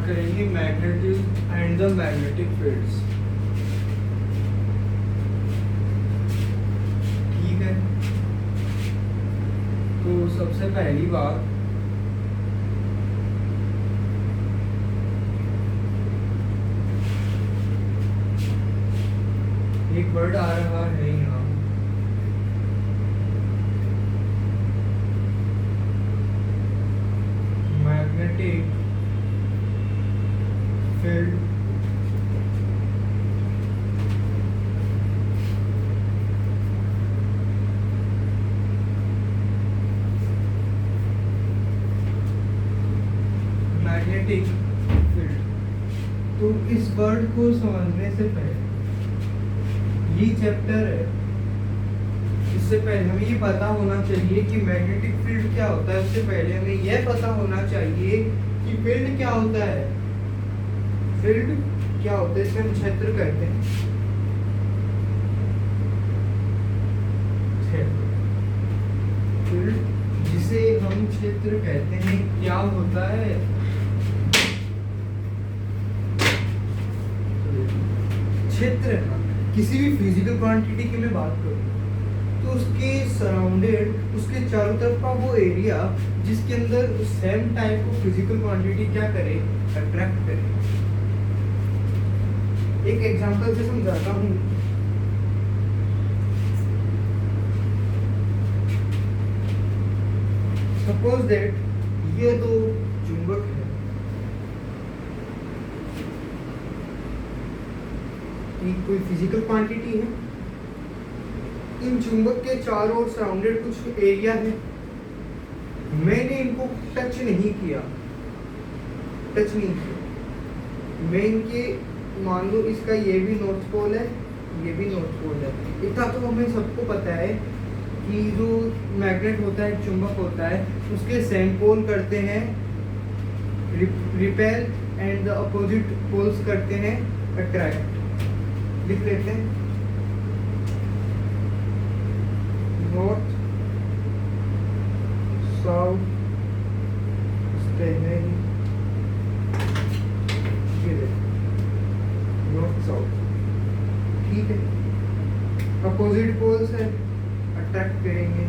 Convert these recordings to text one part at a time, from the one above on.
करेंगे magnetic and the magnetic fields. ठीक है, तो सबसे पहली बात एक वर्ड आ रहा है यहाँ, मैग्नेटिक फील्ड मैग्नेटिक फील्ड। तो इस वर्ड को समझने से पहले, ये चैप्टर है, इससे पहले हमें ये पता होना चाहिए कि मैग्नेटिक फील्ड क्या होता है। उससे पहले हमें यह पता होना चाहिए कि फील्ड क्या होता है। फील्ड क्या होता है, इसे हम क्षेत्र कहते हैं। फील्ड जिसे हम क्षेत्र कहते हैं, क्या होता है? क्षेत्र किसी भी फिजिकल क्वांटिटी की मैं बात करूं तो उसके सराउंडेड, उसके चारों तरफ का वो एरिया जिसके अंदर same type of physical quantity क्या करे, अट्रैक्ट करे। एक एग्जांपल से समझाता हूं। सपोज दैट ये दो चुंबक है, कोई फिजिकल क्वांटिटी है, इन चुंबक के चारों ओर सराउंडेड कुछ एरिया है, मैंने इनको टच नहीं किया, मैं इनके, मान लो इसका ये भी नॉर्थ पोल है, ये भी नॉर्थ पोल है। इतना तो हमें सबको पता है कि जो मैग्नेट होता है, चुंबक होता है, उसके सेम पोल करते हैं repel and the opposite poles करते हैं अट्रैक्ट। लिख लेते हैं नॉर्थ साउथ नॉर्थ साउथ, ठीक है। अपोजिट पोल्स है, अट्रैक्ट करेंगे।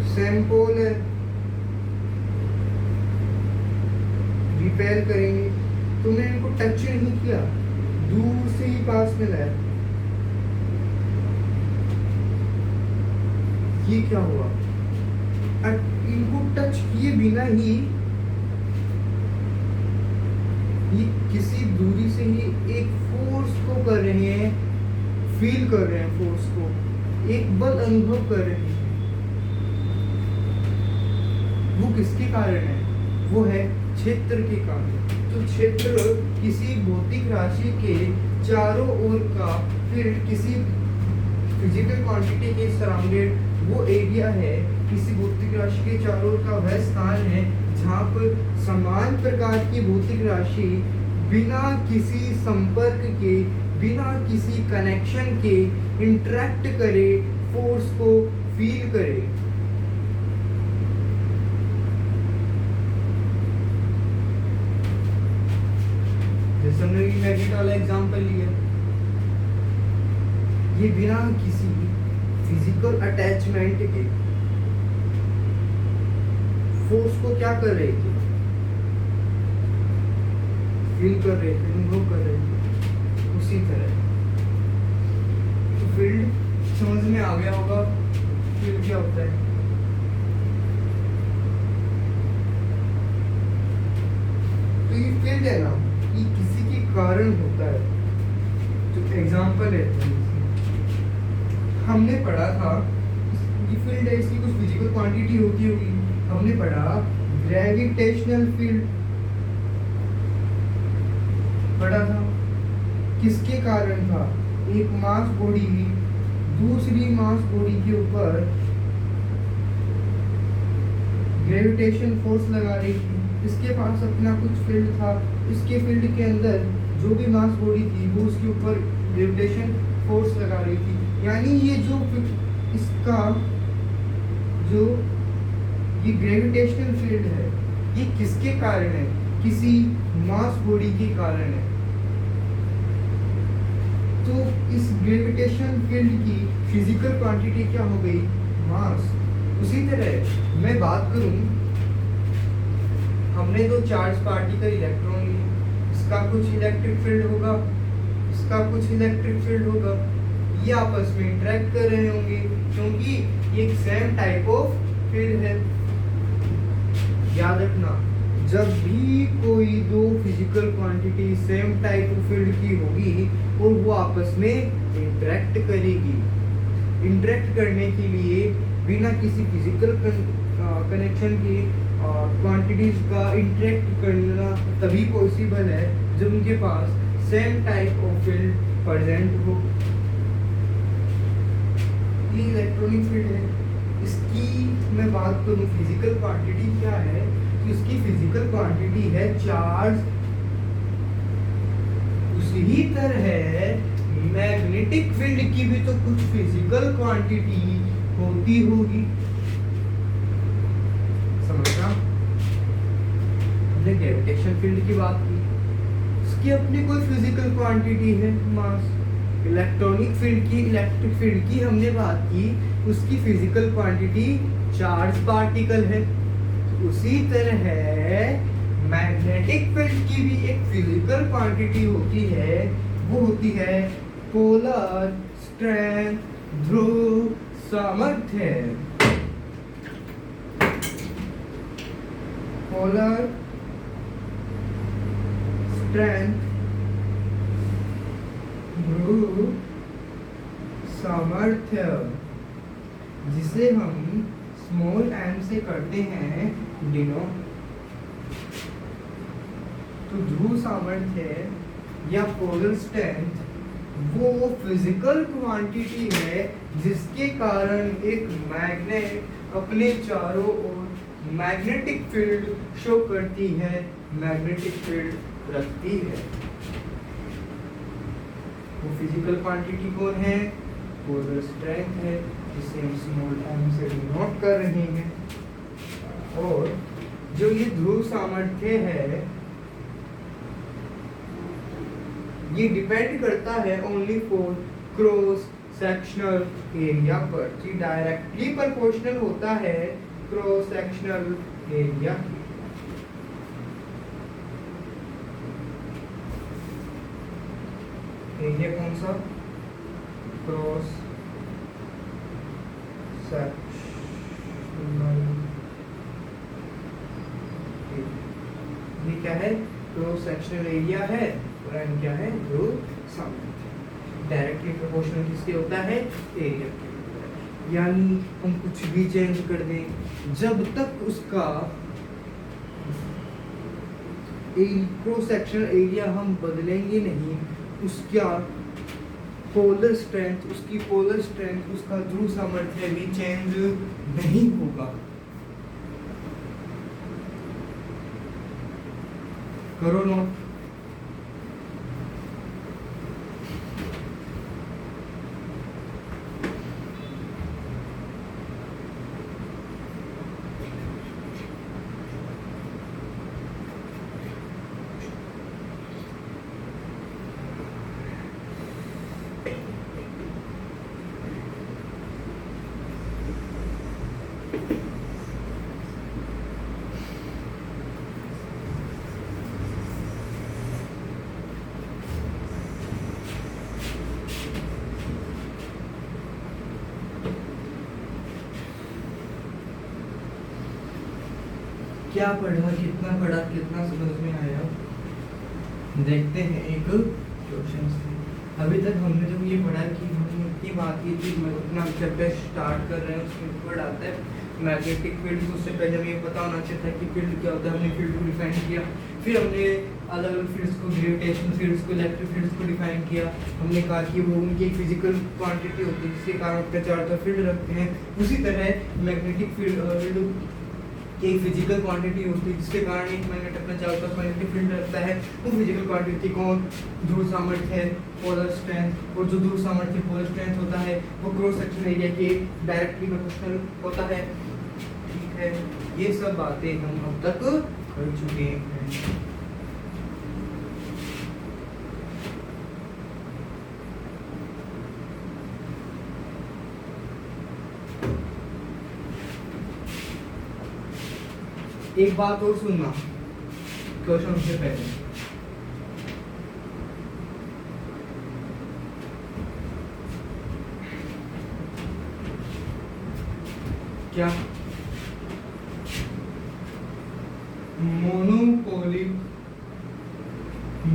सेम पोल है, रिपेल करेंगे। तुमने इनको टच नहीं किया, दूर से ही पास में लाया, ये क्या हुआ? इनको टच किए बिना ही ये किसी दूरी से ही एक फोर्स को कर रहे हैं, फील कर रहे हैं, फोर्स को एक बल अनुभव कर रहे हैं। वो किसके कारण है? वो है क्षेत्र के कारण। तो क्षेत्र किसी भौतिक राशि के चारों ओर का फील्ड, किसी फिजिकल क्वांटिटी के सराउंडेड वो एरिया है, किसी भौतिक राशि के चारों ओर का वह स्थान है जहाँ पर समान प्रकार की भौतिक राशि बिना किसी संपर्क के, बिना किसी कनेक्शन के इंटरेक्ट करे, फोर्स को फील करे। जैसे हमने मैग्नेट वाला एग्जांपल लिया, ये बिना किसी फिजिकल अटैचमेंट के फोर्स को क्या कर रहे थे, फील कर रहे थे, अनुभव कर रहे थे। उसी तरह तो फील्ड समझ में आ गया होगा, फील्ड क्या होता है। तो ये फील्ड है ना, ये किसी के कारण होता है। तो एग्जांपल है, हमने पढ़ा था ये फील्ड है, इसकी कुछ फिजिकल क्वांटिटी होती होगी। हमने पढ़ा ग्रेविटेशनल फील्ड, पढ़ा था, किसके कारण था? एक मास बॉडी दूसरी मास बॉडी के ऊपर ग्रेविटेशन फोर्स लगा रही थी। इसके पास अपना कुछ फील्ड था, इसके फील्ड के अंदर जो भी मास बॉडी थी वो उसके ऊपर ग्रेविटेशन फोर्स लगा रही थी। यानी ये जो इसका जो ये ग्रेविटेशनल फील्ड है, ये किसके कारण है? किसी मास बॉडी के कारण है। तो इस ग्रेविटेशन फील्ड की फिजिकल क्वांटिटी क्या हो गई? मास। उसी तरह मैं बात करूं, हमने दो चार्ज पार्टिकल इलेक्ट्रॉन लिए, इसका कुछ इलेक्ट्रिक फील्ड होगा, इसका कुछ इलेक्ट्रिक फील्ड होगा, ये आपस में इंटरेक्ट कर रहे होंगे क्योंकि ये एक सेम टाइप ऑफ फील्ड है। याद रखना, जब भी कोई दो physical quantity same type of field की होगी और वो आपस में इंटरेक्ट करेगी, इंटरेक्ट करने के लिए बिना किसी फिजिकल कनेक्शन के क्वांटिटीज का इंटरेक्ट करना तभी पॉसिबल है जब उनके पास same type of field present हो। ये इलेक्ट्रॉनिक फील्ड है। इसकी मैं बात करूं फिजिकल क्वांटिटी क्या है, तो इसकी फिजिकल क्वांटिटी है चार्ज। उसी तरह मैग्नेटिक फील्ड की भी तो कुछ फिजिकल क्वांटिटी होती होगी, समझना। हमने ग्रेविटेशन फील्ड की बात की, इसकी अपनी कोई फिजिकल क्वांटिटी है, मास। इलेक्ट्रॉनिक फील्ड की, इलेक्ट्रिक फील्ड की हमने बात की, उसकी फिजिकल क्वांटिटी चार्ज पार्टिकल है। उसी तरह मैग्नेटिक फील्ड की भी एक फिजिकल क्वांटिटी होती है, वो होती है पोलर स्ट्रेंथ, ध्रुव सामर्थ्य। पोलर स्ट्रेंथ, ध्रुव सामर्थ्य, जिसे हम स्मॉल m से करते हैं डिनोट। तो ध्रुव सामर्थ्य या पोलर स्ट्रेंथ वो फिजिकल क्वांटिटी है जिसके कारण एक मैग्नेट अपने चारों ओर मैग्नेटिक फील्ड शो करती है, मैग्नेटिक फील्ड रखती है। वो फिजिकल क्वांटिटी कौन है? पोलर स्ट्रेंथ है, जिसे हम स्मॉल m से डिनोट कर रहे हैं। और जो ये ध्रुव सामर्थ्य है, ये डिपेंड करता है only for cross sectional area पर। ये डायरेक्टली प्रोपोर्शनल होता है क्रॉस सेक्शनल एरिया की। एरिया कौन सा? Cross sectional. ये क्या है? क्रॉस सेक्शनल एरिया है और n क्या है? ध्रुव सामर्थ्य। डायरेक्टली प्रोपोर्शनल किसके होता है? एरिया के। यानी हम कुछ भी चेंज कर दें, जब तक उसका क्रॉस सेक्शनल एरिया हम बदलेंगे नहीं, उसका पोलर स्ट्रेंथ, उसकी पोलर स्ट्रेंथ, उसका ध्रुव सामर्थ्य भी चेंज नहीं होगा। करो नोट। क्या पढ़ा, कितना पढ़ा, कितना समझ में आया? देखते हैं एक क्वेश्चन से। अभी तक हमने जब ये पढ़ा कि हमने इतनी बात की थी, मैं अपना चैप्टर स्टार्ट कर रहे हैं, उसमें वर्ड आता है मैग्नेटिक फील्ड। उससे पहले हमें पता होना चाहिए था कि फील्ड क्या होता है। हमने फील्ड को डिफाइन किया, फिर हमने अलग अलग फील्ड्स को, ग्रेविटेशनल फील्ड्स को, इलेक्ट्रिक फील्ड्स को डिफाइन किया। हमने कहा कि वो उनकी एक फिजिकल क्वांटिटी होती है जिसके कारण अपने चारों तरफ फील्ड रखते हैं। उसी तरह मैग्नेटिक फील्ड की एक फिजिकल क्वांटिटी होती है जिसके कारण एक मैग्नेट अपना चारों तरफ मैग्नेटिक फील्ड रखता है। वो फिजिकल क्वांटिटी कौन? ध्रुव सामर्थ्य, पोलर स्ट्रेंथ। और जो ध्रुव सामर्थ्य, पोलर स्ट्रेंथ होता है वो क्रॉस सेक्शनल एरिया के डायरेक्टली प्रोपोर्शनल होता है। ठीक है, ये सब बातें हम अब तक कर चुके हैं। एक बात और सुनना क्वेश्चन से पहले, क्या मोनोपोलिक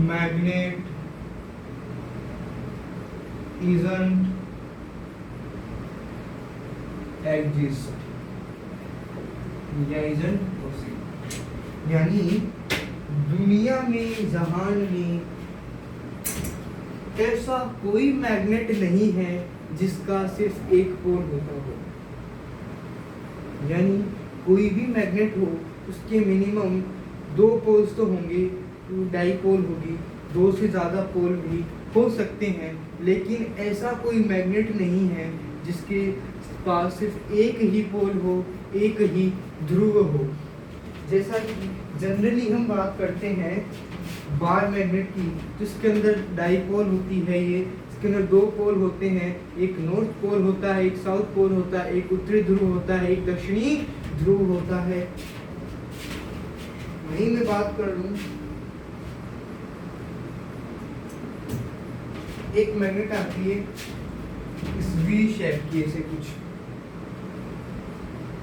मैग्नेट isn't exist या isn't possible, यानी दुनिया में, जहान में ऐसा कोई मैग्नेट नहीं है जिसका सिर्फ एक पोल होता हो। यानी कोई भी मैग्नेट हो उसके मिनिमम दो पोल्स तो होंगे, डाईपोल होगी, दो से ज़्यादा पोल भी हो सकते हैं, लेकिन ऐसा कोई मैग्नेट नहीं है जिसके पास सिर्फ एक ही पोल हो, एक ही ध्रुव हो। जैसा कि जनरली हम बात करते हैं बार मैग्नेट की, जिसके अंदर डाईपोल होती है, ये इसके अंदर दो पोल होते हैं, एक नॉर्थ पोल होता है, एक साउथ पोल होता है, एक उत्तरी ध्रुव होता है, एक दक्षिणी ध्रुव होता है। वही मैं बात कर लूं, एक मैग्नेट आती है इस वी शेप की, ऐसे कुछ,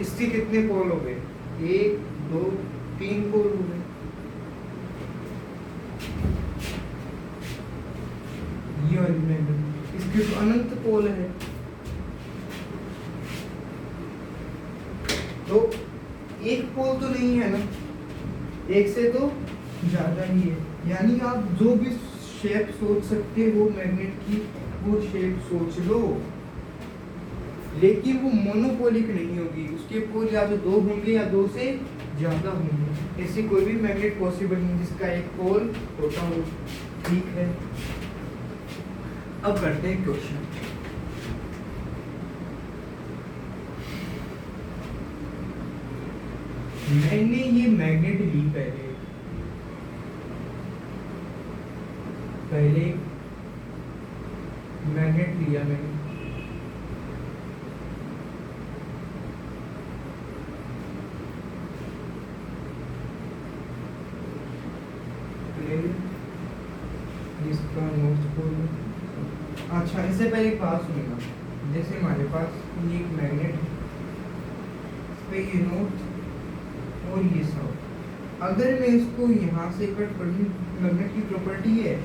इसके कितने पोल हो गए? 1 2 3 पोल हो गए। ये वाली मैग्नेट, इसके तो अनंत पोल है, तो एक पोल तो नहीं है ना, एक से तो ज्यादा ही है। यानी आप जो भी शेप सोच सकते हो मैग्नेट की, वो शेप सोच लो, लेकिन वो मोनोपोलिक नहीं होगी। उसके पोल या तो दो होंगे या दो से ज्यादा होंगे। ऐसी कोई भी मैग्नेट पॉसिबल नहीं जिसका एक पोल होता हो। ठीक है, अब करते हैं क्वेश्चन। मैंने ये मैग्नेट ली पहले मैग्नेट लिया मैंने, इसका नॉर्थ पोल। अच्छा, इससे पहले एक बात सुनेगा, जैसे हमारे पास ये एक मैग्नेट है, इस पे ये नॉर्थ और ये साउथ, अगर मैं इसको यहाँ से कट कर दूं, मैग्नेट की प्रॉपर्टी है,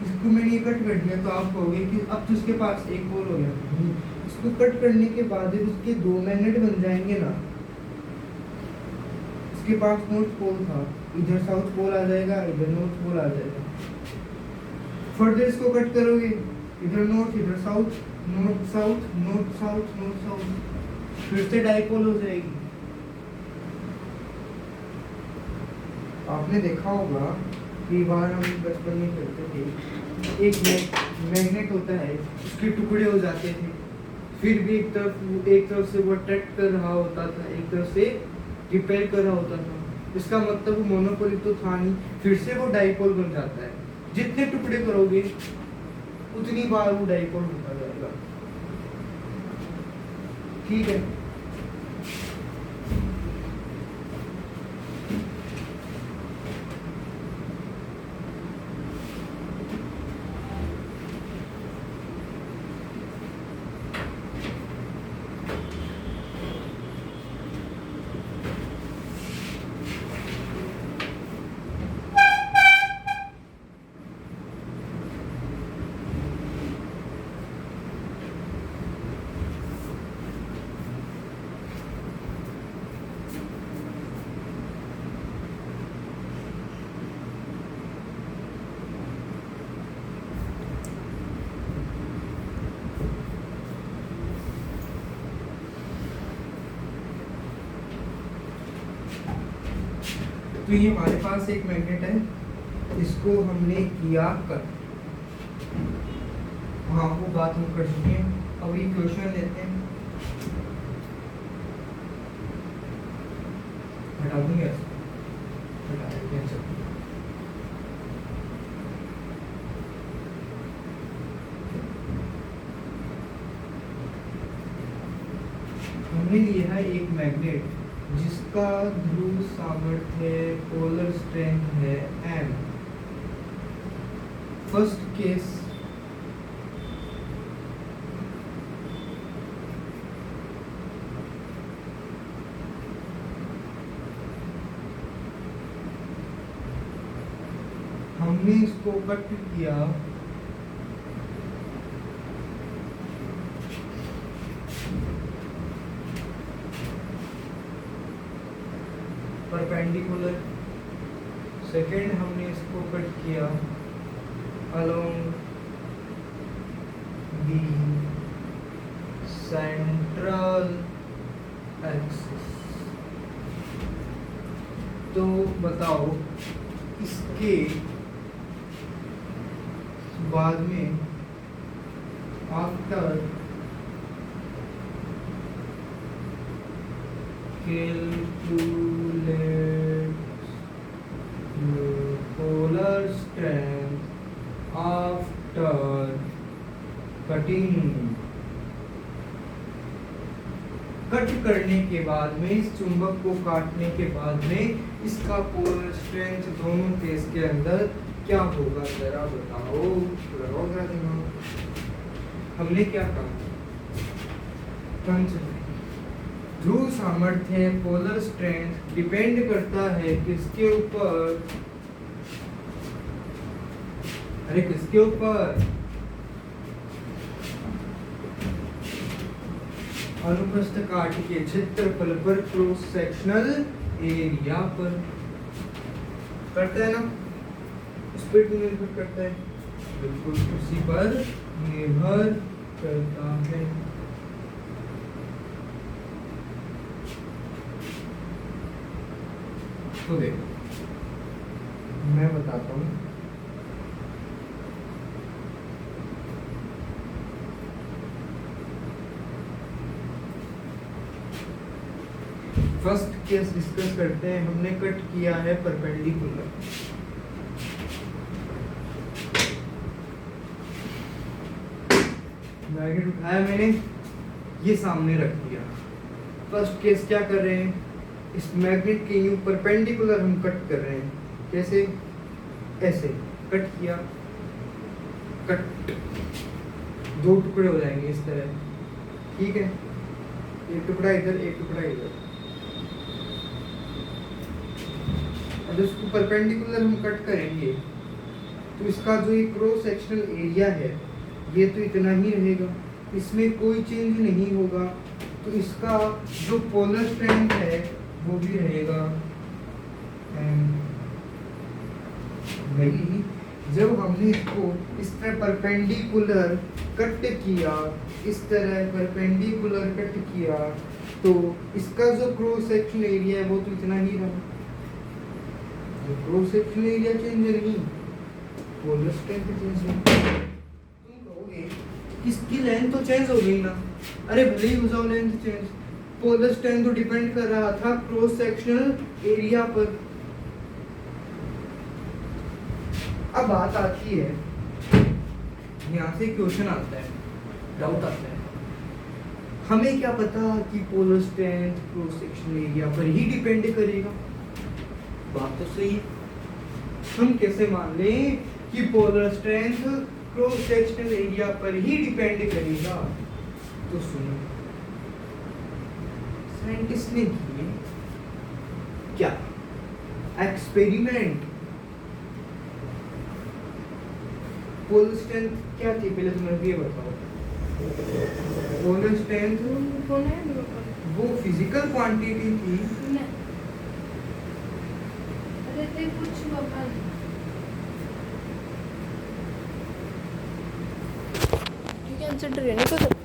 इसको मैंने कट कर दिया तो आप कहोगे कि अब तो इसके पास एक पोल हो गया। इसको कट करने के बाद उसके दो मैग्नेट बन जाएंगे ना। इसके पास नॉर्थ पोल था, इधर साउथ पोल आ जाएगा, इधर नॉर्थ पोल आ जाएगा। फर्दर इसको कट करोगे, इधर नॉर्थ, इधर south, north south, north south, north south, फिर से डाइपोल हो जाएगी। आपने देखा होगा कई बार हम बचपन में करते थे, एक मैग्नेट होता है, उसके टुकड़े हो जाते थे, फिर भी एक तरफ से वो अट्रैक्ट कर रहा होता था, एक तरफ से रिपेल कर रहा होता था। इसका मतलब वो मोनोपोलिक तो था नहीं, फिर से वो डाइपोल बन जाता है। जितने टुकड़े करोगे उतनी बार वो डाइपोल होता जाएगा। ठीक है, तो ये हमारे पास एक मैग्नेट है, इसको हमने किया कर, हाँ वो बात हम कर चुके हैं। अब ये क्वेश्चन लेते हैं, हटा दूंगा इसको, हटा देते हैं। चलो हमने लिया है एक मैग्नेट जिसका ध्रुव सामर्थ्य पोलर स्ट्रेंथ है m। फर्स्ट केस हमने इसको कट किया परपेंडिकुलर। सेकेंड हमने इसको कट किया अलोंग दी सेंट्रल एक्सिस। तो बताओ इसके बाद में after calculate polar strength after cutting. Cut करने के बाद में इस चुंबक को काटने के बाद में इसका पोलर स्ट्रेंथ दोनों केस के अंदर क्या होगा जरा बताओ। लगाओ जरा दिमाग। हमने क्या कहा ध्रुव सामर्थ्य पोलर स्ट्रेंथ डिपेंड करता है किसके ऊपर, अरे किसके ऊपर, अनुप्रस्थ काट के क्षेत्रफल पर, क्रॉस सेक्शनल एरिया पर। करता है ना, स्पीड पर निर्भर करता है, बिल्कुल उसी पर निर्भर करता है। तो देखो मैं बताता हूँ। फर्स्ट केस डिस्कस करते हैं। हमने कट किया है परपेंडिकुलर। मैग्नेट उठाया मैंने, ये सामने रख दिया। फर्स्ट केस क्या कर रहे हैं, इस मैग्नेट के यूं परपेंडिकुलर हम कट कर रहे हैं। कैसे, ऐसे कट किया, कट, दो टुकड़े हो जाएंगे इस तरह, ठीक है। एक टुकड़ा इधर, एक टुकड़ा इधर। अब इसको परपेंडिकुलर हम कट करेंगे तो इसका जो ये क्रॉस सेक्शनल एरिया है ये तो इतना ही रहेगा, इसमें कोई चेंज नहीं होगा। तो इसका जो पोलर स्ट्रेंथ है वो भी रहेगा। वही जब हमने इसको इस तरह परपेंडिकुलर कट किया, इस तरह परपेंडिकुलर कट किया, तो इसका जो क्रॉस सेक्शनल एरिया है वो तो इतना ही रहा। क्रॉस सेक्शनल एरिया चेंज नहीं, पोलर स्ट्रेंथ चेंज नहीं। तुम कहोगे इसकी लेंथ तो चेंज हो गई ना। अरे भले ही हो जाओ लेंथ चेंज, पोलर स्ट्रेंथ तो डिपेंड कर रहा था क्रॉस सेक्शनल एरिया पर। अब बात आती है, यहाँ से क्वेश्चन आता है, डाउट आता है, हमें क्या पता कि polar strength cross sectional area पर ही डिपेंड करेगा। बात तो सही है, हम कैसे मान लें कि polar strength cross sectional area पर ही डिपेंड करेगा। तो सुनो, साइंटिस्ट ने किए क्या, एक्सपेरिमेंट। पोलर स्ट्रेंथ क्या थी पहले तुम मुझे ये बताओ। पोलर स्ट्रेंथ वो फिजिकल क्वांटिटी थी। आंसर नहीं कर सकते।